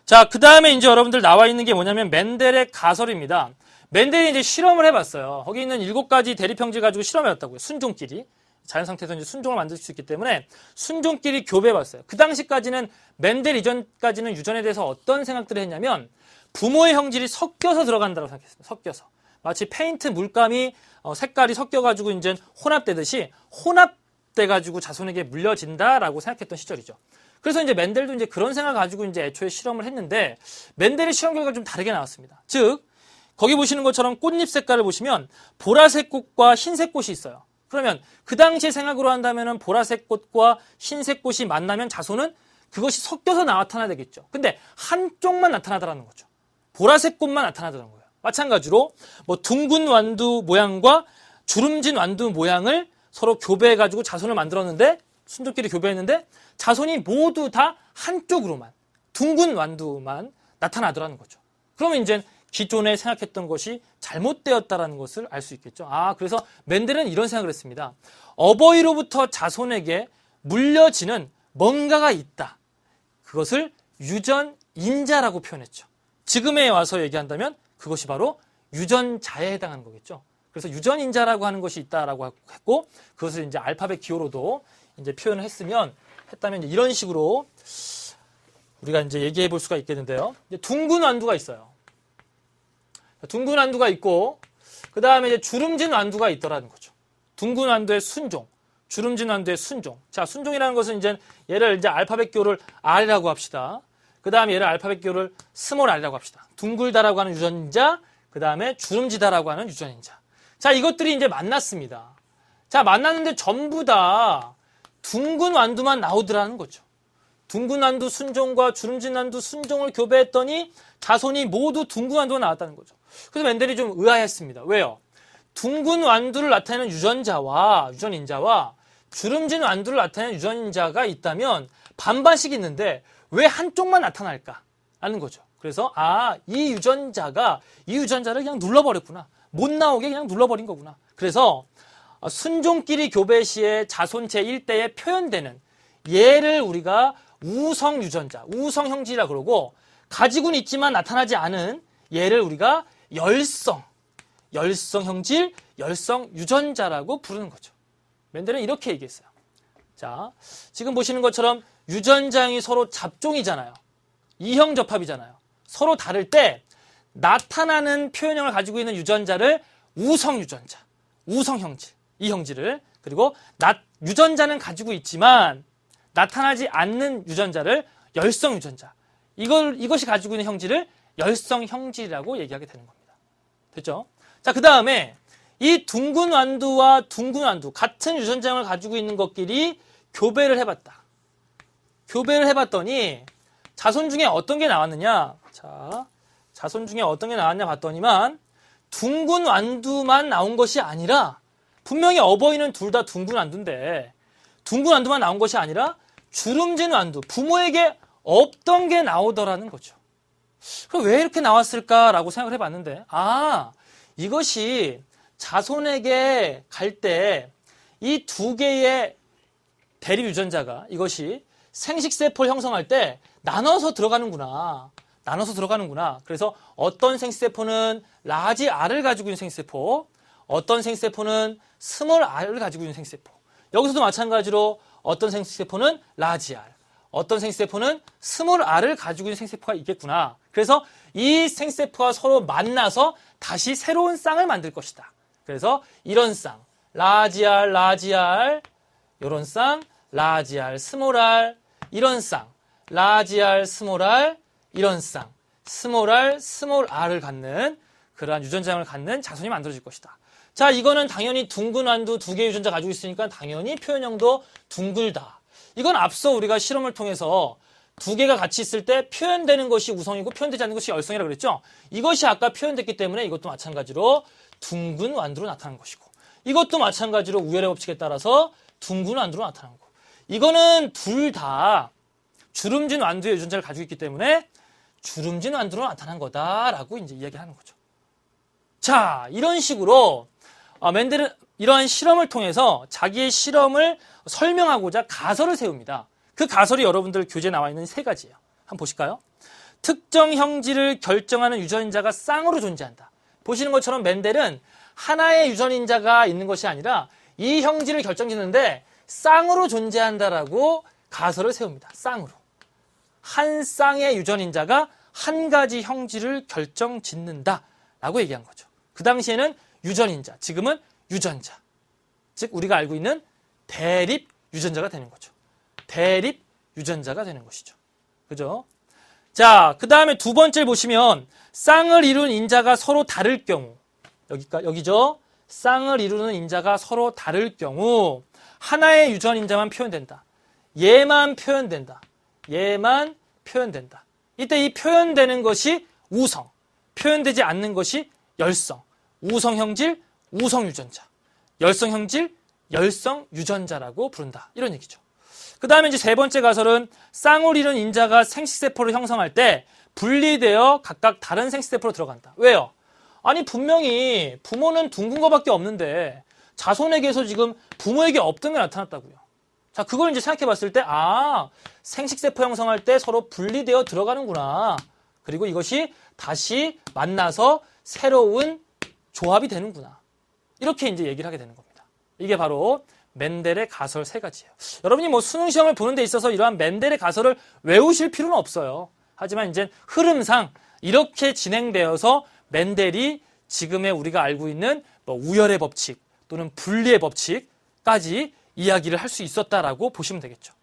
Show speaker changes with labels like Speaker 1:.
Speaker 1: 자, 그 다음에 이제 여러분들 나와 있는 게 뭐냐면 멘델의 가설입니다. 멘델이 이제 실험을 해봤어요. 거기 있는 7가지 대립형질 가지고 실험해봤다고요. 순종끼리. 자연 상태에서 이제 순종을 만들 수 있기 때문에 순종끼리 교배해봤어요. 그 당시까지는 멘델 이전까지는 유전에 대해서 어떤 생각들을 했냐면 부모의 형질이 섞여서 들어간다고 생각했습니다. 섞여서. 마치 페인트 물감이 색깔이 섞여가지고 이제 혼합되듯이 혼합돼가지고 자손에게 물려진다라고 생각했던 시절이죠. 그래서 이제 멘델도 이제 그런 생각을 가지고 이제 애초에 실험을 했는데 멘델의 실험 결과가 좀 다르게 나왔습니다. 즉, 거기 보시는 것처럼 꽃잎 색깔을 보시면 보라색 꽃과 흰색 꽃이 있어요. 그러면 그 당시의 생각으로 한다면은 보라색 꽃과 흰색 꽃이 만나면 자손은 그것이 섞여서 나타나야 되겠죠. 근데 한쪽만 나타나더라는 거죠. 보라색 꽃만 나타나더라는 거예요. 마찬가지로 뭐 둥근 완두 모양과 주름진 완두 모양을 서로 교배해가지고 자손을 만들었는데 순종끼리 교배했는데 자손이 모두 다 한쪽으로만 둥근 완두만 나타나더라는 거죠. 그러면 이제 기존에 생각했던 것이 잘못되었다라는 것을 알 수 있겠죠. 그래서 멘델은 이런 생각을 했습니다. 어버이로부터 자손에게 물려지는 뭔가가 있다. 그것을 유전인자라고 표현했죠. 지금에 와서 얘기한다면 그것이 바로 유전자에 해당하는 거겠죠. 그래서 유전인자라고 하는 것이 있다라고 했고 그것을 이제 알파벳 기호로도 이제 표현을 했다면 이제 이런 식으로 우리가 이제 얘기해 볼 수가 있겠는데요. 이제 둥근 완두가 있어요. 둥근 완두가 있고 그 다음에 이제 주름진 완두가 있더라는 거죠. 둥근 완두의 순종, 주름진 완두의 순종. 자, 순종이라는 것은 이제 얘를 이제 알파벳 기호를 R이라고 합시다. 그 다음에 얘를 알파벳 기호를 스몰 R이라고 합시다. 둥글다라고 하는 유전자, 그 다음에 주름지다라고 하는 유전인자. 자, 이것들이 이제 만났습니다. 자, 만났는데 전부 다 둥근 완두만 나오더라는 거죠. 둥근 완두 순종과 주름진 완두 순종을 교배했더니 자손이 모두 둥근 완두가 나왔다는 거죠. 그래서 멘델이 좀 의아했습니다. 왜요? 둥근 완두를 나타내는 유전인자와 주름진 완두를 나타내는 유전인자가 있다면 반반씩 있는데 왜 한쪽만 나타날까? 라는 거죠. 그래서 이 유전자를 그냥 눌러버렸구나. 못 나오게 그냥 눌러버린 거구나. 그래서 순종끼리 교배 시에 자손 제1대에 표현되는 얘를 우리가 우성 유전자, 우성 형질이라 그러고 가지고는 있지만 나타나지 않은 얘를 우리가 열성 형질, 열성 유전자라고 부르는 거죠. 멘델은 이렇게 얘기했어요. 자, 지금 보시는 것처럼 유전자형이 서로 잡종이잖아요. 이형접합이잖아요. 서로 다를 때 나타나는 표현형을 가지고 있는 유전자를 우성 유전자, 우성 형질, 이 형질을 그리고 유전자는 가지고 있지만 나타나지 않는 유전자를 열성 유전자. 이것이 가지고 있는 형질을 열성 형질이라고 얘기하게 되는 겁니다. 됐죠? 자, 그 다음에 이 둥근 완두와 둥근 완두 같은 유전자형을 가지고 있는 것끼리 교배를 해봤다. 교배를 해봤더니 자손 중에 어떤 게 나왔느냐? 자, 자손 중에 어떤 게 나왔냐 봤더니만 둥근 완두만 나온 것이 아니라 분명히 어버이는 둘 다 둥근 완두인데 둥근 완두만 나온 것이 아니라 주름진 완두, 부모에게 없던 게 나오더라는 거죠. 그럼 왜 이렇게 나왔을까라고 생각을 해봤는데 이것이 자손에게 갈 때 이 두 개의 대립 유전자가 이것이 생식세포를 형성할 때 나눠서 들어가는구나. 그래서 어떤 생식세포는 라지 R을 가지고 있는 생식세포, 어떤 생식세포는 스몰 R을 가지고 있는 생식세포. 여기서도 마찬가지로 어떤 생식세포는 라지 R, 어떤 생식세포는 스몰 R을 가지고 있는 생식세포가 있겠구나. 그래서 이 생식세포가 서로 만나서 다시 새로운 쌍을 만들 것이다. 그래서 이런 쌍, 라지 R, 이런 쌍, 라지 R, 스몰 R, 이런 쌍, 라지 R, 스몰 R, 이런 쌍, 스몰 R, 스몰 R을 갖는 그러한 유전자형을 갖는 자손이 만들어질 것이다. 자, 이거는 당연히 둥근 완두 두 개의 유전자 가지고 있으니까 당연히 표현형도 둥글다. 이건 앞서 우리가 실험을 통해서 두 개가 같이 있을 때 표현되는 것이 우성이고 표현되지 않는 것이 열성이라고 그랬죠. 이것이 아까 표현됐기 때문에 이것도 마찬가지로 둥근 완두로 나타난 것이고 이것도 마찬가지로 우열의 법칙에 따라서 둥근 완두로 나타난 거고 이거는 둘 다 주름진 완두의 유전자를 가지고 있기 때문에 주름진 완두로 나타난 거다라고 이제 이야기를 하는 거죠. 자, 이런 식으로 멘델은 이러한 실험을 통해서 자기의 실험을 설명하고자 가설을 세웁니다. 그 가설이 여러분들 교재에 나와 있는 세 가지예요. 한번 보실까요? 특정 형질을 결정하는 유전인자가 쌍으로 존재한다. 보시는 것처럼 멘델은 하나의 유전인자가 있는 것이 아니라 이 형질을 결정짓는데 쌍으로 존재한다라고 가설을 세웁니다. 쌍으로. 한 쌍의 유전인자가 한 가지 형질을 결정짓는다라고 얘기한 거죠. 그 당시에는 유전인자, 지금은 유전자. 즉 우리가 알고 있는 대립 유전자가 되는 거죠. 대립 유전자가 되는 것이죠. 그죠? 자, 그 다음에 두 번째를 보시면 쌍을 이룬 인자가 서로 다를 경우 여기죠. 쌍을 이루는 인자가 서로 다를 경우 하나의 유전인자만 표현된다. 얘만 표현된다. 얘만 표현된다. 이때 이 표현되는 것이 우성, 표현되지 않는 것이 열성. 우성 형질, 우성 유전자. 열성 형질, 열성 유전자라고 부른다. 이런 얘기죠. 그 다음에 이제 세 번째 가설은 쌍을 이룬 인자가 생식세포를 형성할 때 분리되어 각각 다른 생식세포로 들어간다. 왜요? 아니 분명히 부모는 둥근 거밖에 없는데 자손에게서 지금 부모에게 없던 게 나타났다고요. 자, 그걸 이제 생각해 봤을 때 생식세포 형성할 때 서로 분리되어 들어가는구나. 그리고 이것이 다시 만나서 새로운 조합이 되는구나. 이렇게 이제 얘기를 하게 되는 겁니다. 이게 바로 멘델의 가설 세 가지예요. 여러분이 뭐 수능 시험을 보는 데 있어서 이러한 멘델의 가설을 외우실 필요는 없어요. 하지만 이제 흐름상 이렇게 진행되어서 멘델이 지금의 우리가 알고 있는 뭐 우열의 법칙 또는 분리의 법칙까지 이야기를 할 수 있었다라고 보시면 되겠죠.